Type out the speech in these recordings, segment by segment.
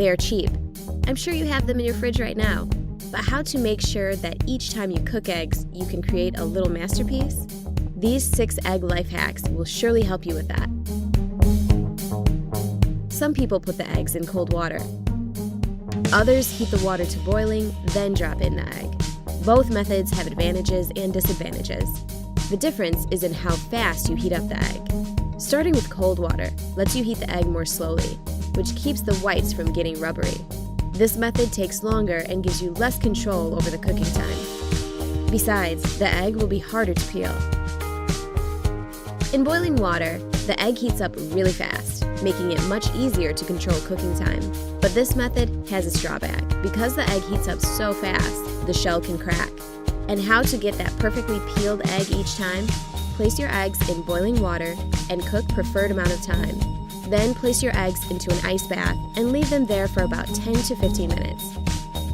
They are cheap. I'm sure you have them in your fridge right now. But how to make sure that each time you cook eggs, you can create a little masterpiece? These 6 egg life hacks will surely help you with that. Some people put the eggs in cold water. Others heat the water to boiling, then drop in the egg. Both methods have advantages and disadvantages. The difference is in how fast you heat up the egg. Starting with cold water lets you heat the egg more slowly, which keeps the whites from getting rubbery. This method takes longer and gives you less control over the cooking time. Besides, the egg will be harder to peel. In boiling water, the egg heats up really fast, making it much easier to control cooking time. But this method has its drawback. Because the egg heats up so fast, the shell can crack. And how to get that perfectly peeled egg each time? Place your eggs in boiling water and cook preferred amount of time. Then place your eggs into an ice bath and leave them there for about 10 to 15 minutes.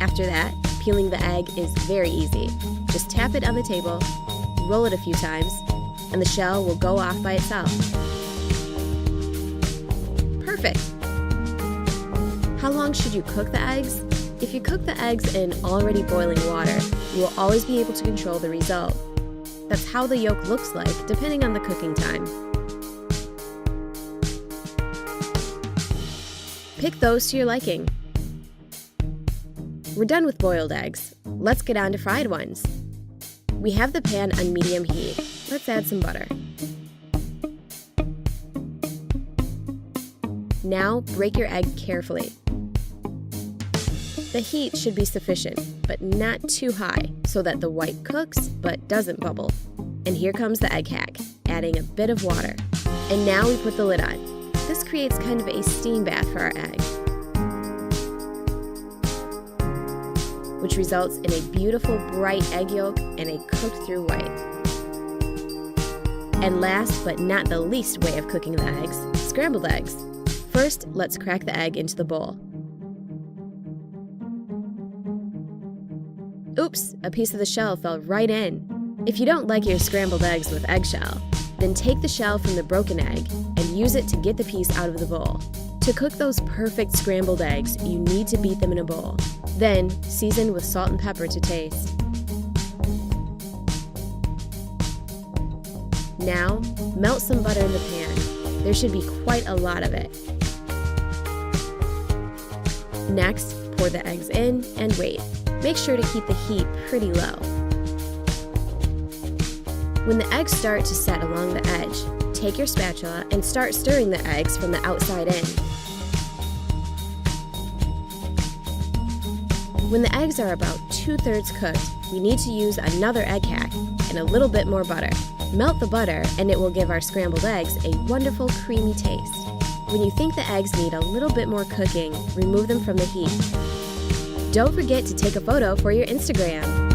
After that, peeling the egg is very easy. Just tap it on the table, roll it a few times, and the shell will go off by itself. Perfect! How long should you cook the eggs? If you cook the eggs in already boiling water, you will always be able to control the result. That's how the yolk looks like, depending on the cooking time. Pick those to your liking. We're done with boiled eggs. Let's get on to fried ones. We have the pan on medium heat. Let's add some butter. Now break your egg carefully. The heat should be sufficient, but not too high, so that the white cooks but doesn't bubble. And here comes the egg hack, adding a bit of water. And now we put the lid on. This creates kind of a steam bath for our egg, which results in a beautiful bright egg yolk and a cooked through white. And last but not the least way of cooking the eggs, scrambled eggs. First, let's crack the egg into the bowl. Oops, a piece of the shell fell right in. If you don't like your scrambled eggs with eggshell, then take the shell from the broken egg and use it to get the piece out of the bowl. To cook those perfect scrambled eggs, you need to beat them in a bowl. Then, season with salt and pepper to taste. Now, melt some butter in the pan. There should be quite a lot of it. Next, pour the eggs in and wait. Make sure to keep the heat pretty low. When the eggs start to set along the edge, take your spatula and start stirring the eggs from the outside in. When the eggs are about 2/3 cooked, we need to use another egg hack and a little bit more butter. Melt the butter and it will give our scrambled eggs a wonderful creamy taste. When you think the eggs need a little bit more cooking, remove them from the heat. Don't forget to take a photo for your Instagram.